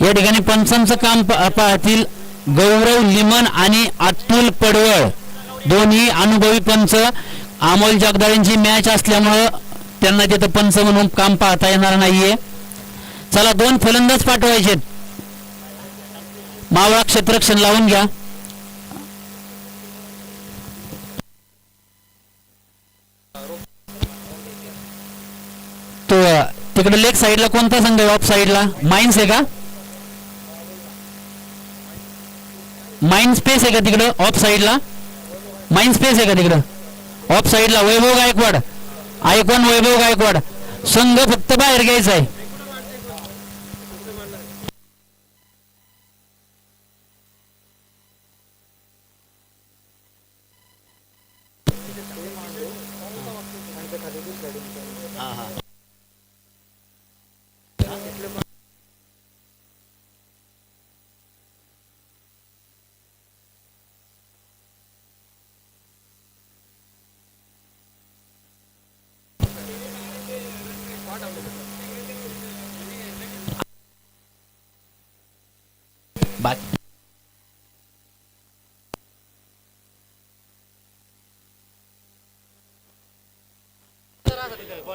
या ठिकाणी पंचांचं काम पाहतील गौरव लिमन आणि अतुल पडवळ, दोन्ही अनुभवी पंच. अमोल जगदाळेंची मॅच असल्यामुळे त्यांना तिथं पंच म्हणून काम पाहता येणार नाहीये. चला 2 फलंदाज पाठवायचे. मावळा क्षेत्ररक्षण लावून घ्या. तो तिकडे लेग साईडला कोणता संघ आहे? ऑफ साईडला माइन्स आहे का? माइंड स्पेस आहे का तिकडं? ऑफ साईडला माइंड स्पेस आहे का तिकडं? ऑफ साईडला वैभव गायकवाड, आयकॉन वैभव गायकवाड. संघ फक्त बाहेर घ्यायचा आहे.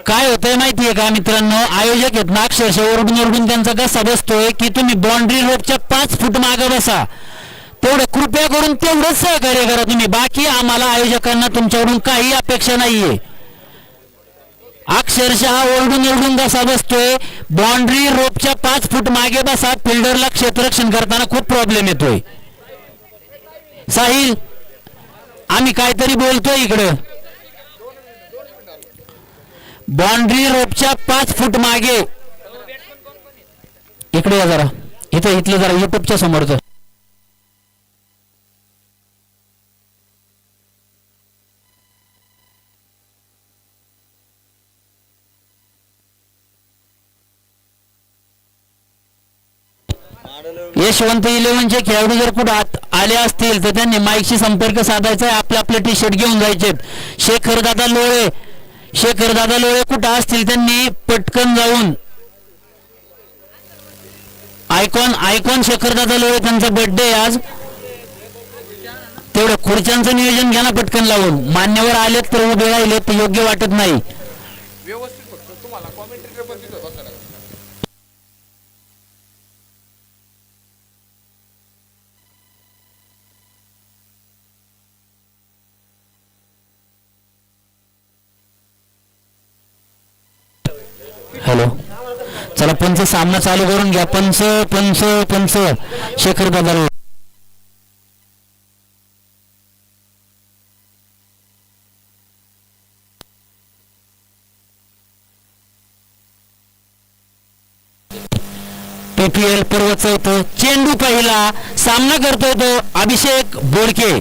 काय होतंय माहितीये का मित्रांनो, आयोजक आहेत ना अक्षरशः ओरडून त्यांचा कसा बसतोय की तुम्ही बाउंड्री रोडच्या 5 फूट मागे बसा. तेवढं कृपया करून तेवढंच सहकार्य करा तुम्ही. बाकी आम्हाला आयोजकांना तुमच्याकडून काही अपेक्षा नाहीये. अक्षरशः ओरडून कसा बसतोय. बाउंड्री रोडच्या 5 फूट मागे बसा. फिल्डरला क्षेत्ररक्षण करताना खूप प्रॉब्लेम येतोय. साहिल, आम्ही काहीतरी बोलतोय इकडं. बाउंड्री रोपच्या 5 फूट मागे इकडे या जरा. इथलं जरा युट्यूबच्या समोरच. यशवंत 11चे खेळाडू जर कुठे आले असतील तर त्यांनी माईकशी संपर्क साधायचा आहे. आपले टी शर्ट घेऊन जायचे. शेखर दादा लोळे कुठं असतील त्यांनी पटकन जाऊन आयकॉन शेखर दादा लोळे, त्यांचा बर्थडे आज. तेवढं खुर्च्यांचं नियोजन घ्या ना पटकन लावून. मान्यवर आलेत तर उभे राहिले ते योग्य वाटत नाही. हॅलो, चला पंच सामना चालू करून घ्या. पंच शेखर दादा लोळे. PPL पर्व 4. चेंडू पहिला. सामना करतोय तो अभिषेक बोडके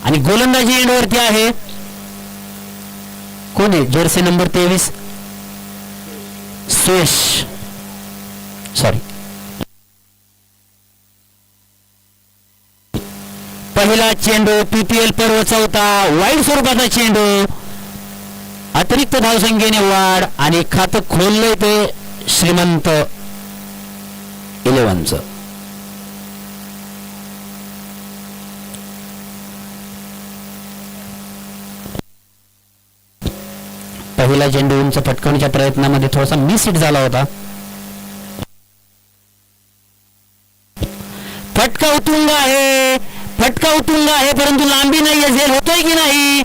आणि गोलंदाजी एंडवरती आहे. कोण आहे? Jersey number 23 Suyash, sorry. पहिला चेंडू PPL पर्व 4. वाईड स्वरूपाचा चेंडू. अतिरिक्त धावसंख्येने वाढ आणि खातं खोललंय ते श्रीमंत 11चं. पहिला चेंडू उंच पटकवण्याच्या प्रयत्नामध्ये थोडासा मिस हिट झाला होता. फटका उतुंग आहे परंतु लांबी नाही. झेल होतोय की नाही.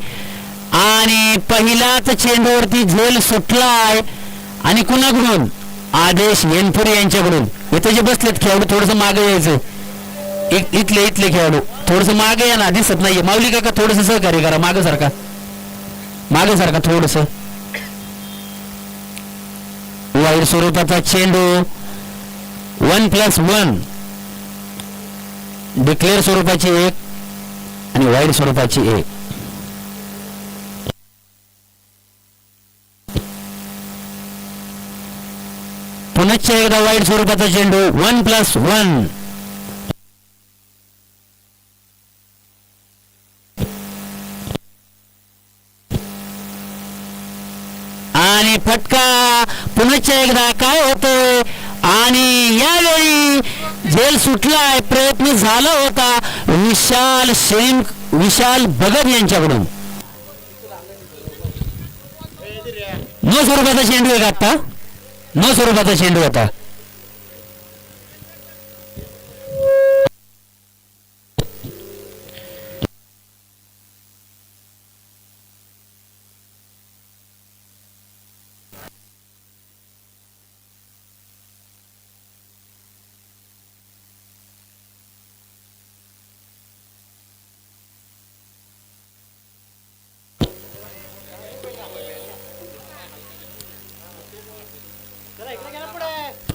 आणि पहिल्याच चेंडूवरती झेल सुटलाय आणि कुणाकडून? आदेश येनपुरे यांच्याकडून. इथे जे बसलेत खेळाडू थोडस मागे यायचं. इथले खेळाडू थोडस मागे या ना, दिसत नाहीये. माऊली काका थोडस सहकार्य करा. मागे सारखा थोडस. वाईड स्वरूपाचा चेंडू 1+1. डिक्लेअर स्वरूपाची 1 आणि वाईड स्वरूपाची 1. पुनश्च एकदा वाईड स्वरूपाचा चेंडू 1+1. आणि फटका पुनश्च एकदा काय होतोय आणि झेल सुटलाय, प्रयत्न झाला होता विशाल भगत यांच्याकडून. नो स्वरूपाचा चेंडू आहे का आता? नो स्वरूपाचा चेंडू होता.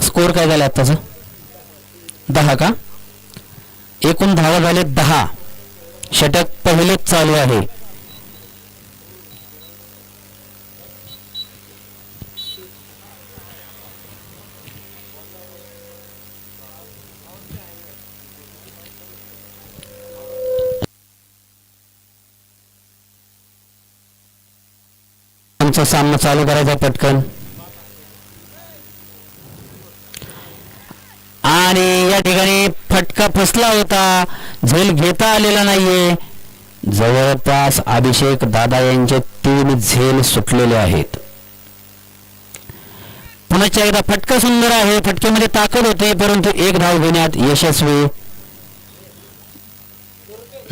स्कोर काय झाला आताचा? 10 का? एकूण धावा झाले 10. षटक पहिलेच चालू आहे. आमचा सामना चालू करायचा पटकन. आणि या ठिकाणी फटका फसला होता, झेल घेता आलेला नाहीये. जवळपास अभिषेक दादा यांचे 3 झेल सुटलेले आहेत. पुन्हा एकदा फटका सुंदर आहे, फटक्यामध्ये ताकद होते, परंतु 1 धाव घेण्यात यशस्वी.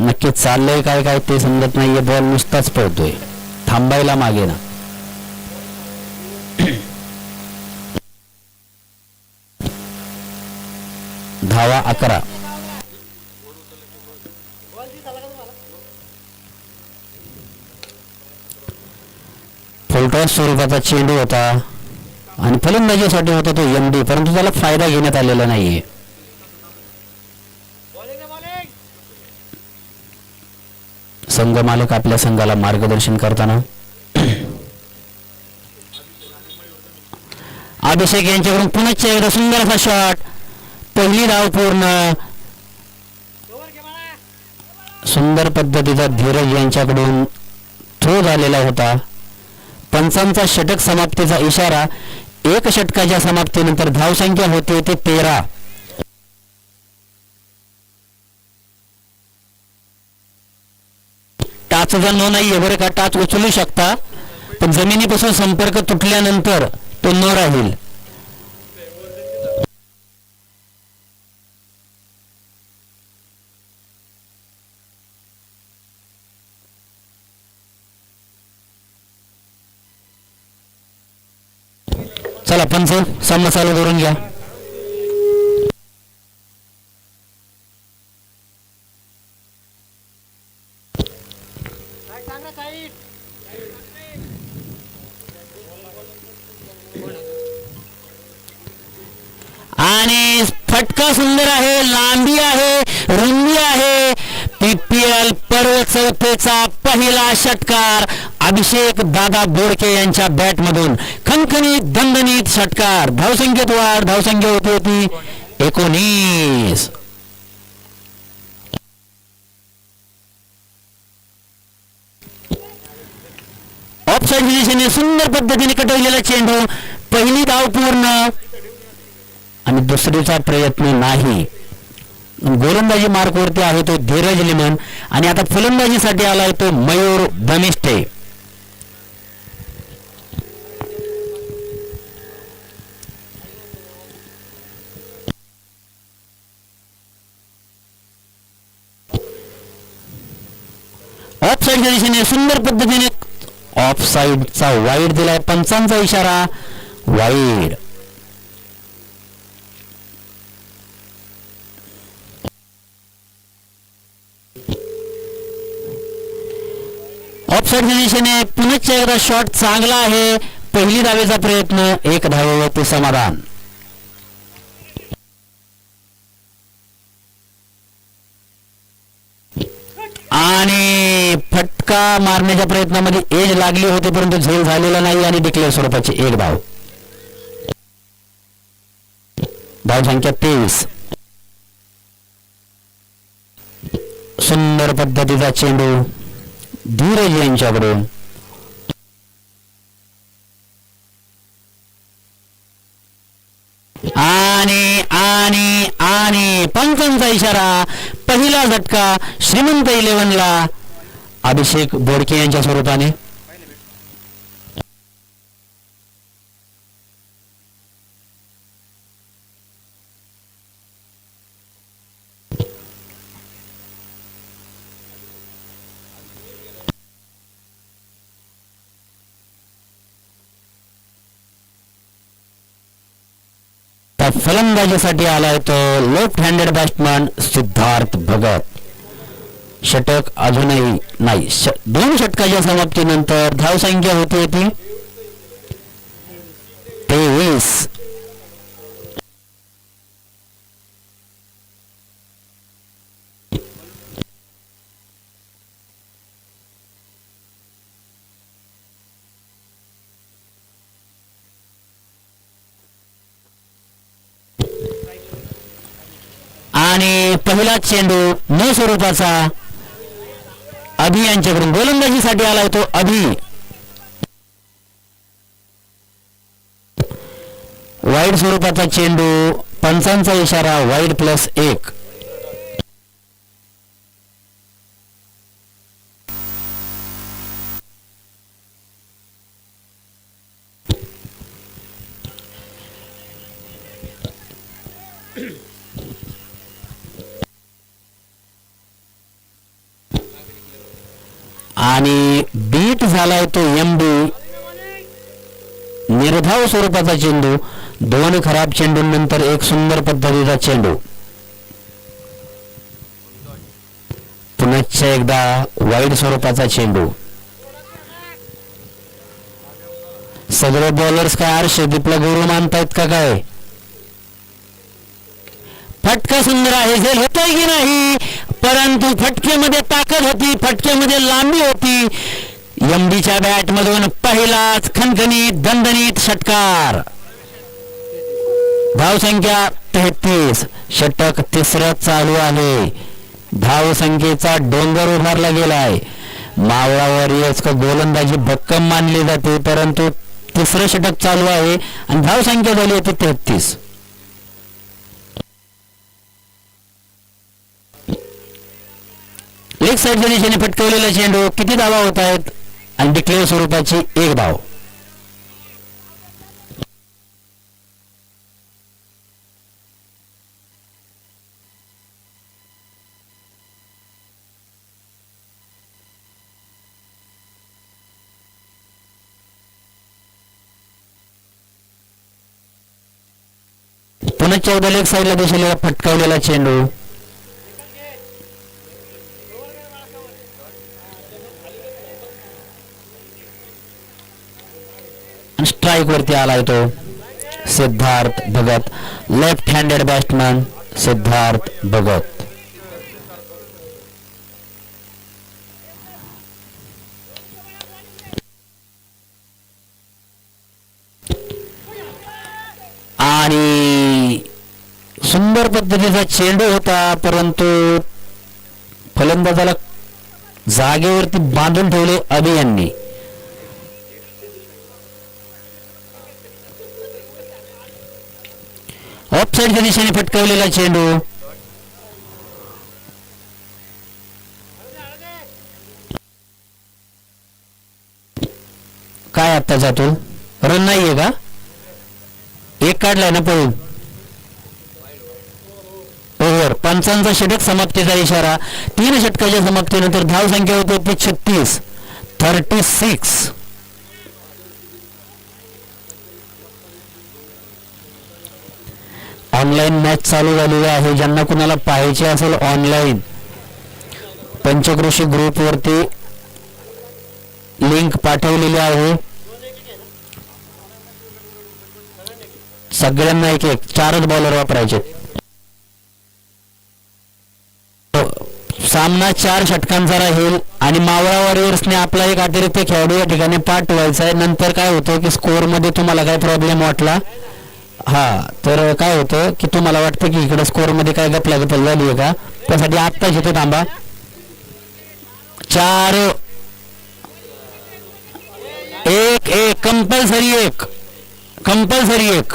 नक्की चाललंय काय काय ते समजत नाहीये. बॉल नुसताच पळतोय, थांबायला मागे ना. धावा 11. फुलटॉस स्वरूपाचा चेंडू होता आणि फलंदाजीसाठी होता तो एमडी, परंतु त्याला फायदा घेण्यात आलेला नाहीये. संघ मालक आपल्या संघाला मार्गदर्शन करताना अभिषेक यांच्याकडून पुन्हा एकदा सुंदर असा शॉट. पहिली धाव पूर्ण. सुंदर पद्धतीचा धीरज यांच्याकडून थ्रो झालेला होता. पंचांचा षटक समाप्तीचा इशारा. 1 षटकाच्या समाप्तीनंतर धावसंख्या होते ते 13. टाचचा नो नाहीये बरं का. टाच उचलू शकता, पण जमिनीपासून संपर्क तुटल्यानंतर तो नो राहील. चला पंच, सामना चालू करून घ्या. आणि फटका सुंदर आहे, लांबी आहे, रुंदी आहे. पीपीएल पर्व 4चा पहिला षटकार अभिषेक दादा बोडके यांच्या बॅट मधून. खणखणीत दणदणीत षटकार. धावसंख्येत वाढ. धावसंख्या होती 19. ऑफसाइड दिशेने सुंदर पद्धतीने कटवलेला चेंडू. पहिली धाव पूर्ण आणि दुसरीचा प्रयत्न नाही. गोलंदाजी मार्कवरती आहे तो धीरज लिमन आणि आता फलंदाजीसाठी आलाय तो मयूर धमिष्टे. ऑफसाइडच्या दिशेने सुंदर पद्धतीने ऑफसाइडचा वाईड दिलाय. पंचांचा इशारा वाईड. ऑफसाइडच्या दिशेने पुन्हा एकदा शॉट चांगला आहे. पहिली धावेचा प्रयत्न. 1 धावेवरती समाधान. आणि फटका मारण्याच्या प्रयत्नामध्ये एज लागली होती, परंतु झेल झालेला नाही आणि डिक्लेअर स्वरूपाची 1 धाव. धाव संख्या 23. सुंदर पद्धतीचा चेंडू धीरज यांच्याकडून. आणि आणि आणि इशारा. पहिला झटका श्रीमंत 11ला अभिषेक बोडके यांच्या स्वरूपाने. फलंदाजीसाठी आलाय तो left handed batsman Siddharth Bhagat. षटक अजूनही नाही. 2 षटकाच्या समाप्तीनंतर धावसंख्या होती 23. आणि पहिला चेंडू न स्वरूपाचा अभि यांच्याकडून. गोलंदाजीसाठी आलाय तो अभि. वाईड स्वरूपाचा चेंडू. पंचांचा इशारा वाईड +1. आणि बीट झालाय तो MD. निर्धाव स्वरूपाचा चेंडू. 2 खराब चेंडूंनंतर एक सुंदर पद्धतीचा चेंडू. पुन्हा एकदा वाईड स्वरूपाचा चेंडू. सगळे बॉलर्स काय हर्षदीपला गुरु मानतायत का काय? फटका सुंदर आहे. झेल होतोय की नाही, परंतु फटकेमध्ये ताकद होती, फटकेमध्ये लांबी होती. MDच्या बॅट मधून पहिलाच खणखणीत दणदणीत षटकार. धावसंख्या 33. षटक तिसरं चालू आहे. धावसंख्येचा डोंगर उभारला गेलाय. मावळा वॉरियर्स गोलंदाजी भक्कम मानली जाते, परंतु तिसरं षटक चालू आहे आणि धावसंख्या झाली होती 33. लेग साईडच्या दिशेने फटकवलेला चेंडू. किती धावा होत आहेत? आणि डिक्लेअर स्वरूपाची 1 धाव. पुन्हा 14 लेग साईडला दिशेला फटकावलेला चेंडू. स्ट्राईक वरती आलाय तो Siddharth Bhagat. Left handed batsman Siddharth Bhagat. आणि सुंदर पद्धतीचा चेंडू होता, परंतु फलंदाजाला जागेवरती बांधून ठेवले अभि यांनी. ऑफसाईडच्या दिशेने फटकावलेला चेंडू. काय आता जातो? रन नाहीये का? एक काढलाय ना पळून. ओव्हर. पंचांचा षटक समाप्तीचा इशारा. 3 षटकाच्या समाप्तीनंतर धावसंख्या होते 36. ऑनलाईन मॅच चालू झालेली आहे. ज्यांना कुणाला पाहायचे असेल ऑनलाईन, पंचकृषी ग्रुप वरती लिंक पाठवलेली आहे. सगळ्यांना एक 4च बॉलर वापरायचे. सामना 4 षटकांचा राहील आणि मावळा वॉरियर्सने आपला एक अतिरिक्त खेळाडू या ठिकाणी पाठवायचा आहे. नंतर काय होतं की स्कोअर मध्ये तुम्हाला काय प्रॉब्लेम वाटला, तर काय होतं की तुम्हाला वाटतं की इकडे स्कोअर मध्ये काय गपला झाली आहे का, त्यासाठी आत्ताच येतो. थांबा. 4 1 कंपल्सरी 1.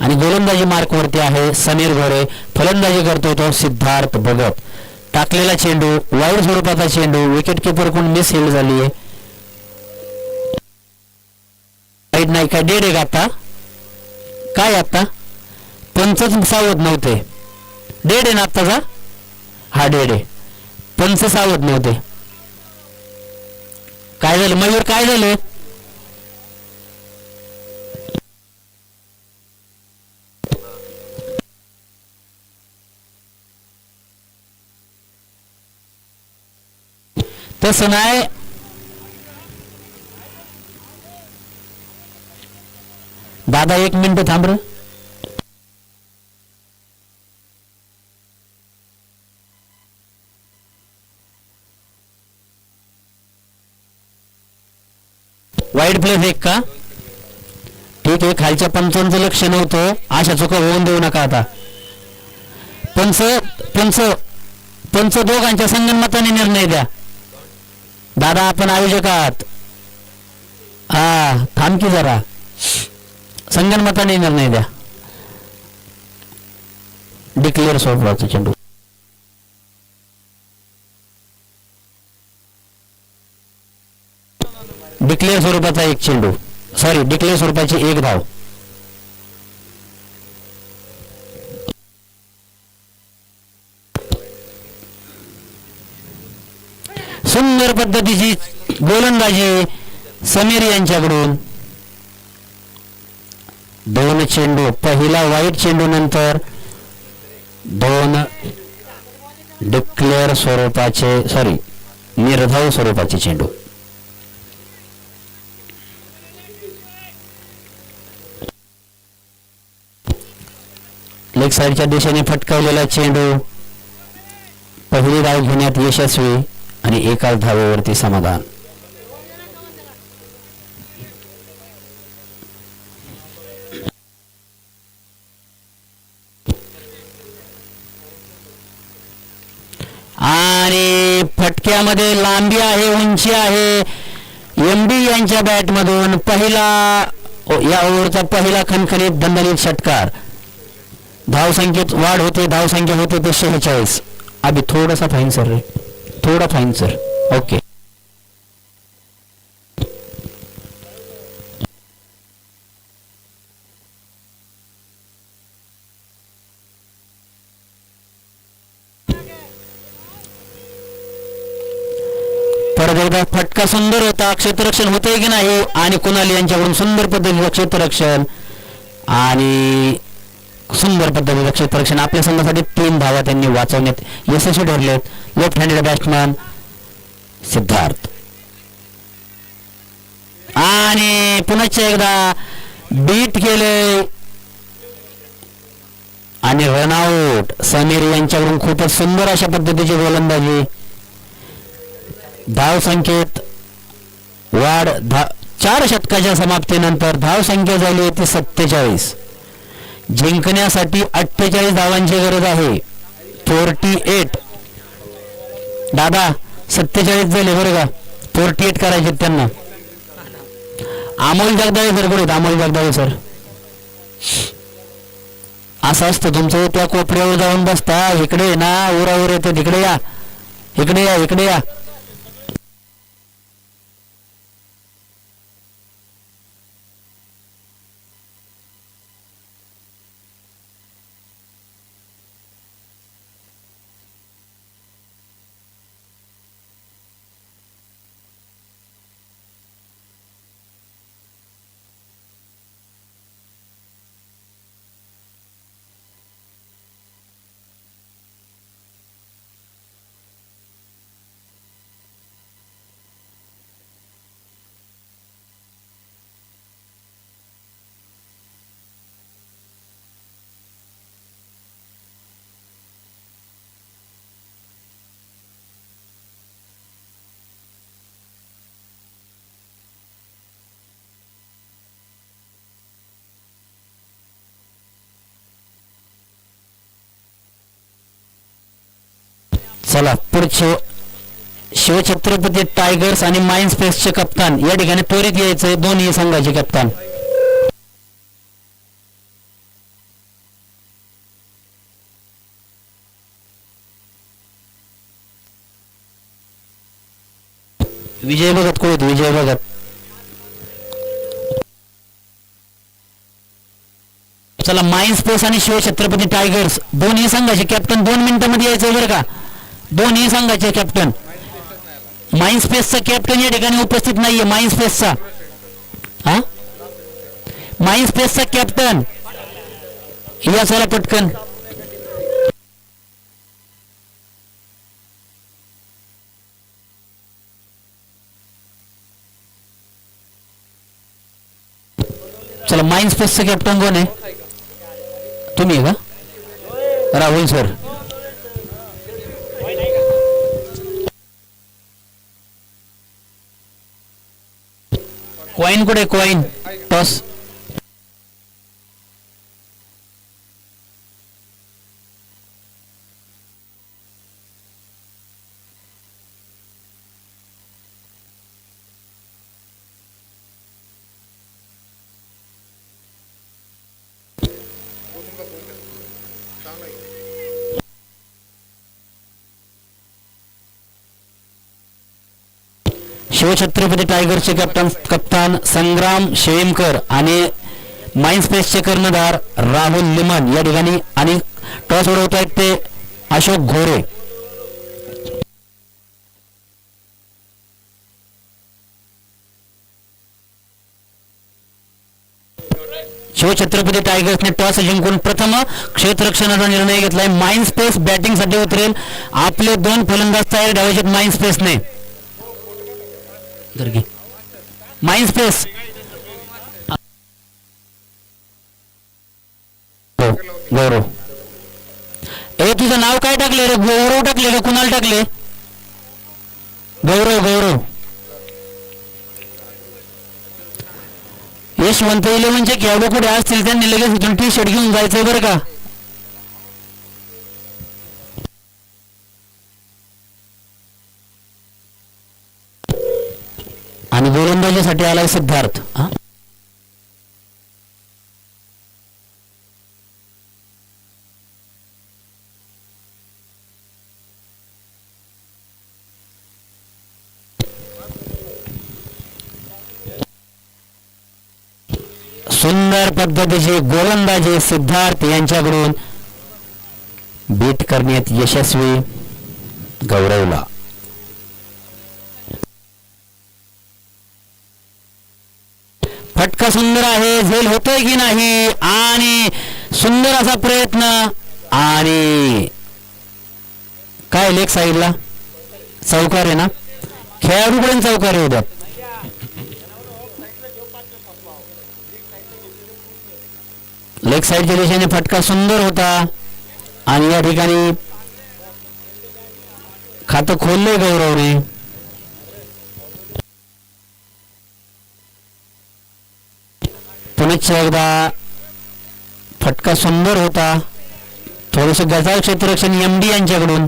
आणि गोलंदाजी मार्क वरती आहे समीर घोरे. फलंदाजी करतोय तो सिद्धार्थ भगत. टाकलेला चेंडू वाईड स्वरूपाचा चेंडू, विकेट किपर कोण मिस हिल झाली आहे. वाईड नाही काय, डेड आहे का आता? काय आता पंचच सावध नव्हते. डेड आहे ना आत्ताचा? हा डेड आहे. पंच सावध नव्हते. काय झालं मयूर, काय झालं? तसं नाही, दादा 1 मिनिट थांब रे. वाईड प्लेस 1 का? ठीक आहे. खालच्या पंचांचं लक्ष नव्हतं, अशा चुका होऊन देऊ नका आता. पंच पंच पंच दोघांच्या संगनमताने निर्णय द्या. दादा आपण आयोजक आहात. हा थांब की जरा, संगनमताने निर्णय द्या. डिक्लेअर स्वरूपाचा चेंडू. डिक्लेअर स्वरूपाचा 1 चेंडू, सॉरी डिक्लेअर स्वरूपाची 1 धाव. सुंदर पद्धतीची गोलंदाजी समीर यांच्याकडून. 2 चेंडू, पहिला वाईट चेंडू नंतर 2 डिक्लेअर स्वरूपाचे, सॉरी निर्धाव स्वरूपाचे चेंडू. लेग साईडच्या दिशेने फटकावलेला चेंडू, पहिली धाव घेण्यात यशस्वी आणि 1 धावेवरती समाधान. आणि फटक्यामध्ये लांबी आहे, उंची आहे. एमडी यांच्या बॅटमधून पहिला, या ओव्हरचा पहिला खणखणीत दणदणीत षटकार. धावसंख्येत वाढ होते, धावसंख्या होते ते 46. अभि थोडासा फाईन सर रे, थोडा फाईन सर. ओके. परत एकदा फटका सुंदर होता. क्षेत्ररक्षण होतंय की नाही, आणि कुणाल यांच्याकडून सुंदर पद्धतीचं क्षेत्ररक्षण आणि सुंदर पद्धतीचं क्षेत्ररक्षण. आपल्या संघासाठी 3 धावा त्यांनी वाचवण्यात यशस्वी ठरलेत. Left handed batsman Siddharth. आणि पुन्हा एकदा बीट केले आणि रनआउट. समीर यांच्याकडून खूपच सुंदर अशा पद्धतीची गोलंदाजी. धाव संख्येत वाढ. 4 षटकाच्या समाप्तीनंतर धाव संख्या झाली होती 47. जिंकण्यासाठी 48 धावांची गरज आहे. 48. दादा 47 झाले बरं का, 48 करायचे त्यांना. अमोल जगदाळे सर कुठे? अमोल जगदाळे सर. असं असतं तुमचं, त्या कोपऱ्यावर जाऊन बसता. इकडे ना उरावर येते, तिकडे या, इकडे या, इकडे या. चला पुढचे शिवछत्रपती टायगर्स आणि माइंड स्पेसचे कप्तान या ठिकाणी त्वरित यायचंय. दोन्ही संघाचे कप्तान. विजय भगत कोण विजय भगत. चला माइंड स्पेस आणि शिवछत्रपती टायगर्स दोन्ही संघाचे कॅप्टन 2 मिनिटांमध्ये यायचं बरं का. दोन्ही संघाचे कॅप्टन. माइंड स्पेसचा कॅप्टन या ठिकाणी उपस्थित नाहीये. माइंड स्पेसचा हा माइंड स्पेसचा कॅप्टन या चला पटकन. चला माइंड स्पेसचा कॅप्टन कोण आहे. तुम्ही का राहुल सर. कॉइन कुठे कॉइन टॉस. शिवछत्रपती टायगर्सचे कप्तान संग्राम शेळीमकर आणि माइंड स्पेसचे कर्णधार राहुल लिमन या ठिकाणी आणि टॉस उडवत आहेत ते अशोक घोरे. शिवछत्रपती टायगर्सने टॉस जिंकून प्रथम क्षेत्ररक्षणाचा निर्णय घेतलाय. माइंड स्पेस बॅटिंग साठी उतरेल. आपले 2 फलंदाज तयार ठेवायचे माइंड स्पेसने. माइंड स्पेस गौरव. ए तुझं नाव काय टाकले रे. गौरव टाकले का कुणाला टाकले. गौरव गौरव. यशवंत 11चे खेळाडू कुठे असतील त्यांनी लगेच इथून टी शर्ट घेऊन जायचंय बरं का. आणि गोलंदाजीसाठी आलाय सिद्धार्थ. सुंदर पद्धतीचे गोलंदाजी सिद्धार्थ यांच्याकडून बीट करण्यात यशस्वी गौरवला. फटका सुंदर आहे. झेल होतोय की नाही आणि सुंदर असा प्रयत्न आणि काय लेग साईडला चौकार आहे ना. खेळाडूपर्यंत चौकार येऊ द्या. लेग साईडच्या दिशेने फटका सुंदर होता आणि या ठिकाणी खातं खोललंय गौरवने. पुनश्च एकदा फटका सुंदर होता. थोडस गजाल क्षेत्ररक्षण एमडी यांच्याकडून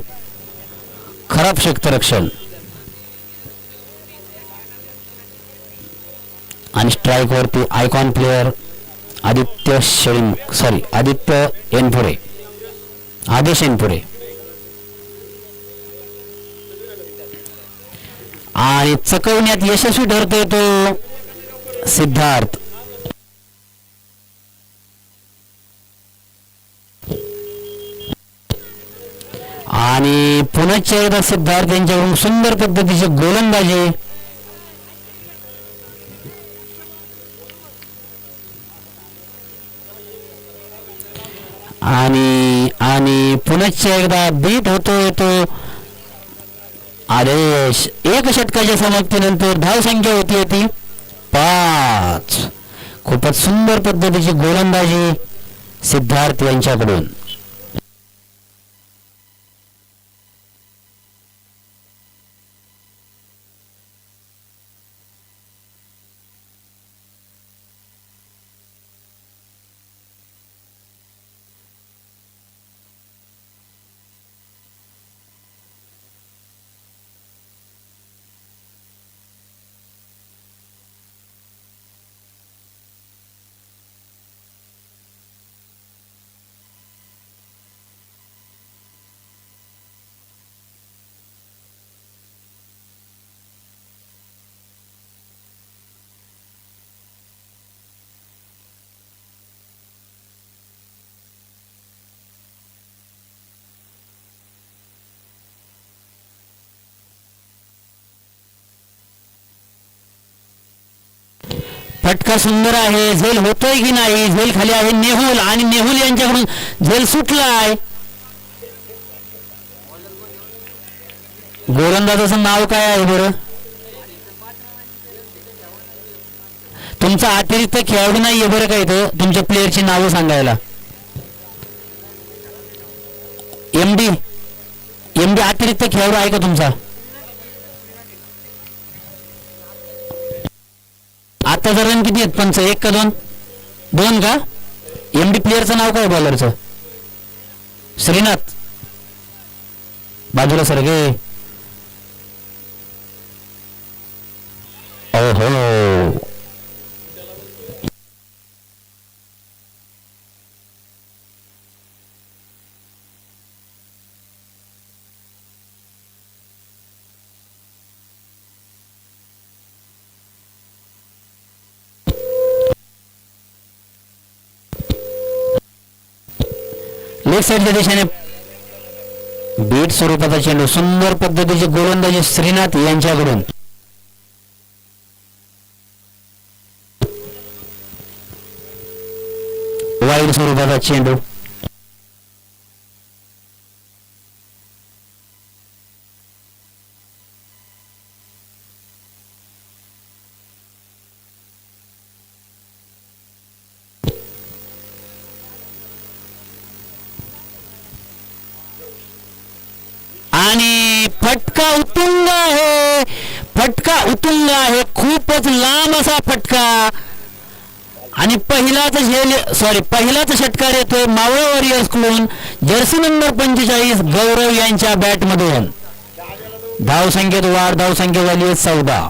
खराब क्षेत्ररक्षण आणि स्ट्राईक वरती आयकॉन प्लेयर आदित्य एनपुरे आदेश एनपुरे आणि चकवण्यात यशस्वी ठरतोय तो सिद्धार्थ. आणि पुनश्च एकदा सिद्धार्थ यांच्याकडून सुंदर पद्धतीचे गोलंदाजी आणि पुनश्च एकदा बीट होतोय तो आदेश. 1 षटकाच्या समाप्तीनंतर धावसंख्या होती ती 5. खूपच सुंदर पद्धतीची गोलंदाजी सिद्धार्थ यांच्याकडून. फटका सुंदर आहे. झेल होतोय की नाही. झेल खाली आहे नेहुल आणि नेहुल यांच्याकडून झेल सुटलाय. गोलंदाजाचं नाव काय आहे बरं? तुमचा अतिरिक्त खेळाडू नाहीये बरं का इथं तुमच्या प्लेयरची नावं सांगायला. एमडी अतिरिक्त खेळाडू आहे का तुमचा? आता जर रन किती आहेत पंच? 1 का 2? 2 का? एमडी प्लेयरचं नाव काय बॉलरचं? श्रीनाथ. बाजूला सर गे. ओहो लेग साईडच्या दिशेने बीट स्वरूपाचा चेंडू. सुंदर पद्धतीचे गोलंदाजी श्रीनाथ यांच्याकडून. वाईड स्वरूपाचा चेंडू. आणि फटका उत्तुंग आहे. फटका उत्तुंग आहे. खूपच लांब असा फटका. आणि पहिलाच षटकार येतोय मावळ वॉरियर्स कडून. जर्सी नंबर 45 गौरव यांच्या बॅट मधून. धावसंख्येत वाढ. धावसंख्या झाली आहे 14.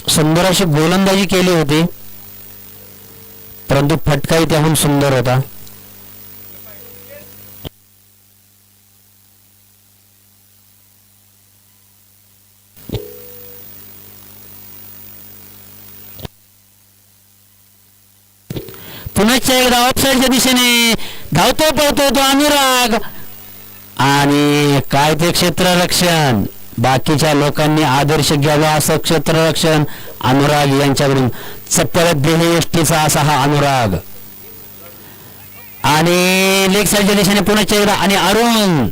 सुंदर अशी गोलंदाजी केली होती परंतु फटकाही त्याहून सुंदर होता. पुनश्च एकदा ऑफसाईडच्या दिशेने धावतो पळतो तो अनुराग. आणि काय ते क्षेत्ररक्षण. बाकीच्या लोकांनी आदर्श घ्यावा असं क्षेत्ररक्षण अनुराग यांच्याकडून. चप्पल देहयष्टीचा असा हा अनुराग. आणि लेग साईडच्या दिशेने पुनश्च एकदा. आणि अरुण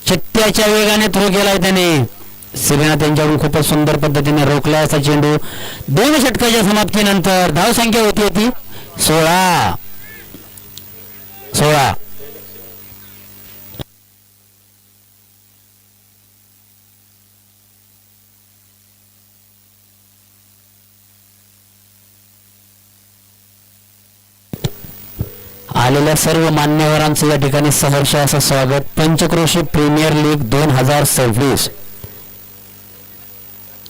चित्त्याच्या वेगाने थ्रो केलाय त्याने. श्रीनाथ यांच्याकडून खूपच सुंदर पद्धतीने रोखला असा चेंडू. 2 षटकाच्या समाप्तीनंतर धावसंख्या होती ती 16. आलेल्या सर्व मान्यवरांचं या ठिकाणी सहर्ष असं स्वागत. पंचक्रोशी प्रीमियर लीग 2026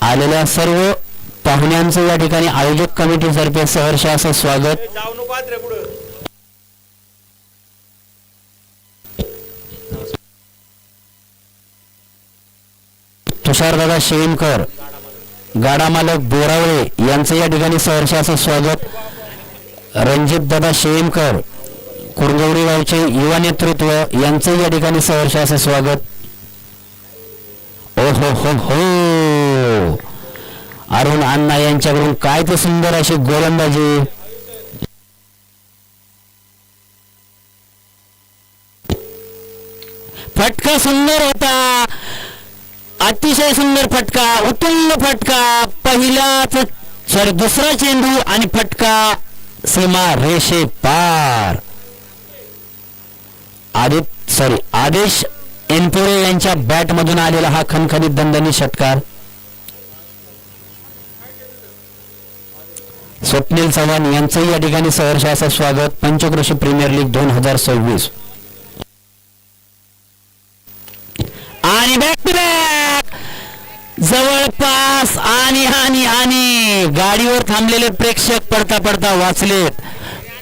आलेल्या सर्व पाहुण्यांचं या ठिकाणी आयोजक कमिटीतर्फे सहर्ष असं स्वागत. तुषारदादा शेमकर, गाडा मालक बोरावळे यांचं या ठिकाणी सहर्ष असं स्वागत. रणजितदादा शेमकर, कुरगवडी गावचे युवा नेतृत्व यांचं या ठिकाणी सहर्ष असं स्वागत. ओ हो हो हो. अरुण अण्णा यांच्याकडून काय ते सुंदर अशी गोलंदाजी. फटका सुंदर होता. अतिशय सुंदर फटका. उत्तुंग फटका. दुसरा चेंडू आणि फटका सीमा रेषे पार. आदेश एनपुरे यांच्या बॅट मधून आलेला हा खणखणीत दणदणीत षटकार. स्वप्नील चव्हाण यांचंही या ठिकाणी सहर्ष असं स्वागत. पंचक्रोशी प्रीमियर लीग 2026 आणि बॅक टू बॅक जवळपास. आणि आणि आणि गाडीवर थांबलेले प्रेक्षक पडता पडता वाचलेत.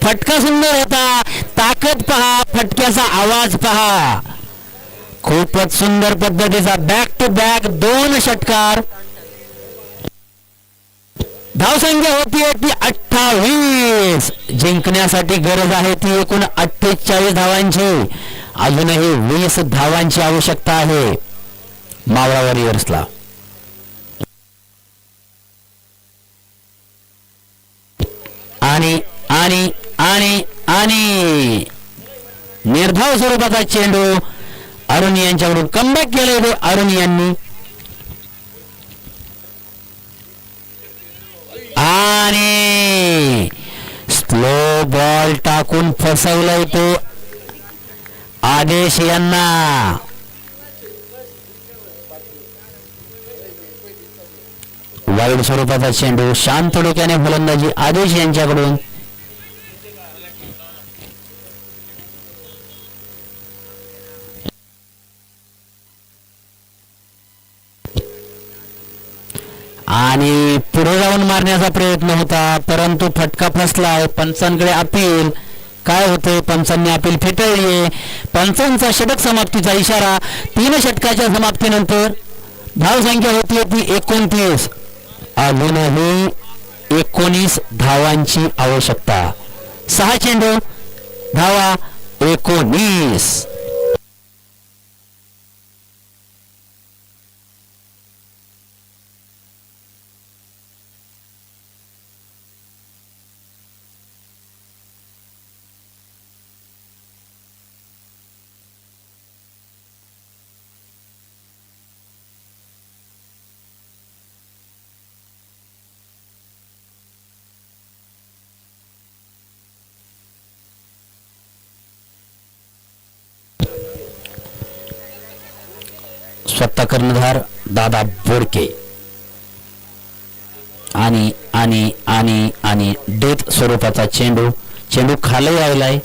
फटका सुंदर होता. ताकद पहा. फटक्याचा आवाज पहा. खूपच सुंदर पद्धतीचा बॅक टू बॅक 2 षटकार. धावसंख्या होती ती 28. जिंकण्यासाठी गरज आहे ती एकूण 48 धावांची. अजूनही 20 धावांची आवश्यकता आहे मावळा वॉरियर्सला. स्वरूपाचा चेंडू अरुणी यांच्याकडून कमबॅक केले अरुणी यांनी आणि स्लो बॉल टाकून फसवलाय तो आदेश यांना. वाईड स्वरूपाचा चेंडू शांत डोक्याने फलंदाजी आदेश यांच्याकडून. आणि पुढे जाऊन मारण्याचा प्रयत्न होता परंतु फटका फसलाय. पंचांकडे अपील. काय होते? पंचांनी अपील फेटाळली. पंचांचा षटक समाप्तीचा इशारा. 3 षटकाच्या समाप्तीनंतर धावसंख्या होती ती 29. अजूनही 19 धावांची आवश्यकता. 6 चेंडू धावा 19. स्वतः कर्णधार दादा बोडके आणि आणि आणि आणि डेथ स्वरूपाचा चेंडू. चेंडू खाली राहिलाय.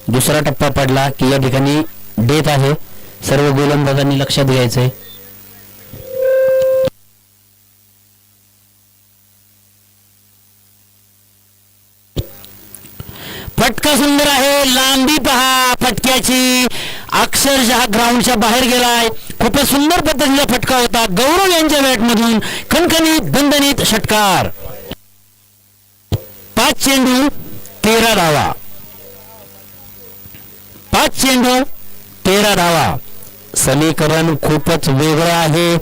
दुसरा टप्पा पडला की या ठिकाणी डेथ आहे. सर्व गोलंदाजांनी लक्षात घ्यायचंय. फटका सुंदर आहे. लांबी पहा फटक्याची. अक्षरशः ग्राउंडच्या बाहेर गेलाय. खूपच सुंदर पद्धतीचा फटका होता. गौरव यांच्या बॅटमधून खणखणीत दणदणीत षटकार. 5 चेंडू 13 धावा. 5 चेंडू 13 धावा. समीकरण खूपच वेगळं आहे.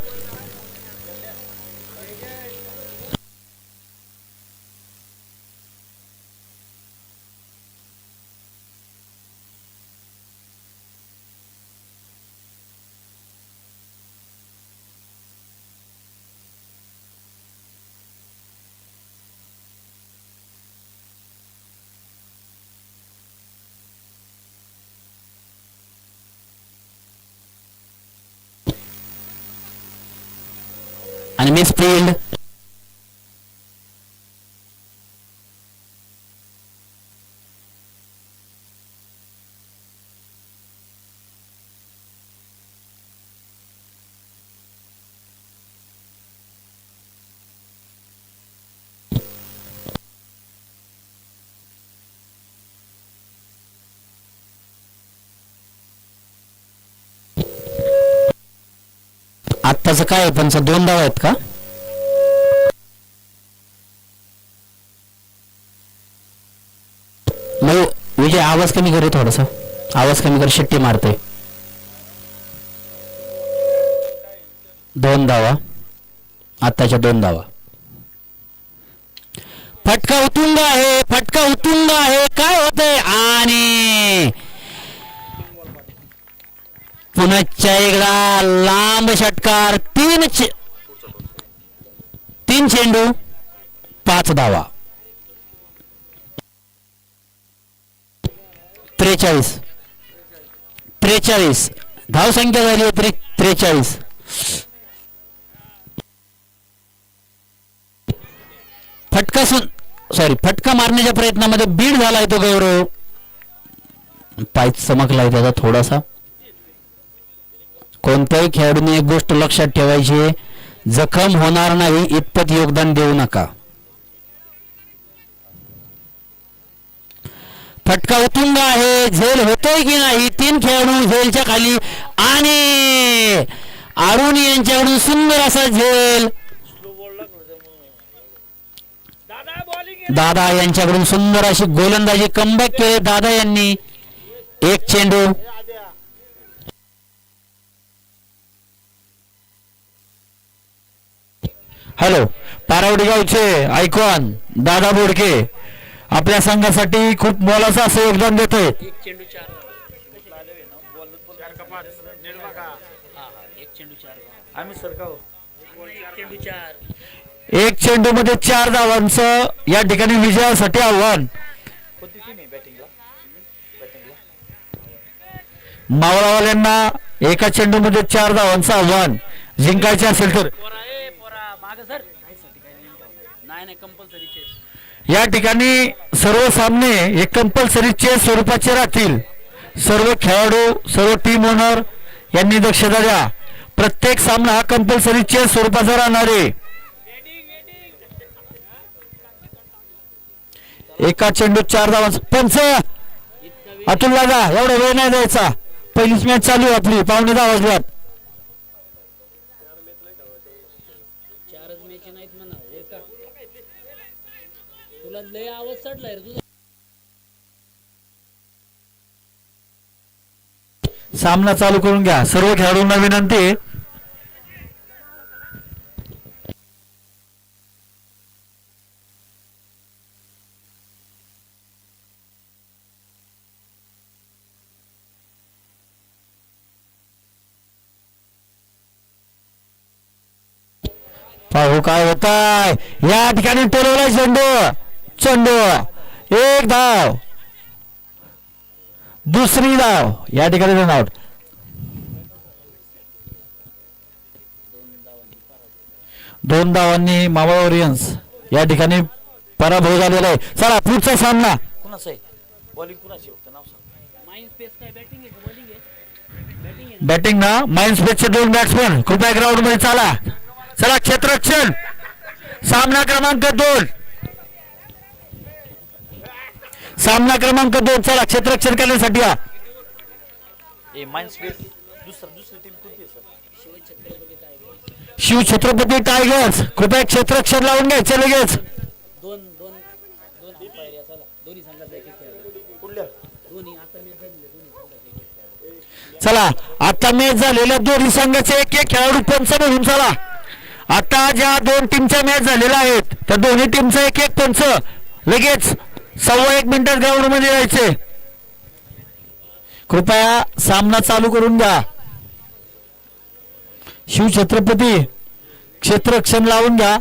आणि मिस फील्ड. आत्ताच काय पण 2 धावा आहेत का? विजय आवाज कमी करे. थोडासा आवाज कमी कर. शिट्टी मारते. 2 धावा. आत्ताच्या 2 धावा. फटका उतुंग आहे. फटका उतुंग आहे. काय होतंय? आणि पुन्हा एकदा लांब षटकार. 3 चेंडू 5 धावा. 43 धावसंख्या झाली होती 43. फटका मारण्याच्या प्रयत्नामध्ये बीड झालाय तो गौरव. पाय चमकलाय त्याचा थोडासा. कोणत्याही खेळाडूने एक गोष्ट लक्षात ठेवायची. जखम होणार नाही इतपत योगदान देऊ नका. फटका उतुंग आहे. झेल होतोय की नाही? 3 खेळाडू झेलच्या खाली आणि अरुणी यांच्याकडून सुंदर असा झेल. दादा यांच्याकडून सुंदर अशी गोलंदाजी कमबॅक केले दादा यांनी. 1 चेंडू. हॅलो, पारावडी गावचे आयकॉन दादा बोडके आपल्या संघासाठी खूप मोलाचं असं योगदान देतोय. आम्ही सरकाव एक चेंडू मध्ये 4 धावांचं या ठिकाणी विजयासाठी आव्हान. कोणती टीम आहे बॅटिंगला? मावळावाल्यांना एका चेंडू मध्ये 4 धावांचं आव्हान जिंकायचे असेल तर या ठिकाणी सर्व सामने हे कंपल्सरीचे स्वरूपाचे राहतील. सर्व खेळाडू सर्व टीम ओनर यांनी दक्षता द्या. प्रत्येक सामना हा कंपल्सरीचे स्वरूपाचा राहणार आहे. एका चेंडू 4 धावांचा पंच अतुल दादा एवढा वेळ नाही द्यायचा. पहिलीच मॅच चालू आहे आपली. 9:15 वाजल्यात. सामना चालू करून घ्या. सर्व खेळाडूंना विनंती आहे. पाहू काय होत आहे. या ठिकाणी टोलवलाय चेंडू. एक धाव. दुसरी धाव. या ठिकाणी रन आउट. 2 धावांनी मावळ ओरियन्स या ठिकाणी पराभव झालेला आहे. चला पुढचा सामना. कुणाचं आहे? बॉलिंग कुणाची होतं नाव सांग. बॅटिंग ना माइंडस्पेसचे 2 बॅट्समन कृपया ग्राउंड मध्ये चला. चला क्षेत्ररक्षण. सामना क्रमांक 2. सामना क्रमांक 2. चला क्षेत्ररक्षण करण्यासाठी या. ए माइंडस्पेस दुसरी टीम कोणती आहे सर? शिव छत्रपती टायगर्स कृपया क्षेत्ररक्षण लावून घ्यायचे लगेच. कुठल्या? चला आता मॅच झालेल्या दोन्ही संघाचे एक खेळाडू पंच म्हणून चला. आता ज्या 2 टीमच्या मॅच झालेल्या आहेत त्या दोन्ही टीमचा एक पंच लगेच 1.25 मिनिटात ग्राउंड मध्ये यायचे. कृपया सामना चालू करून द्या. शिव छत्रपती क्षेत्ररक्षण लावून घ्या.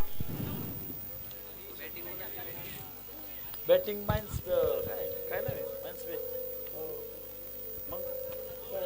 बॅटिंग माइंड्स काय नाव आहे? माइंडस्पेस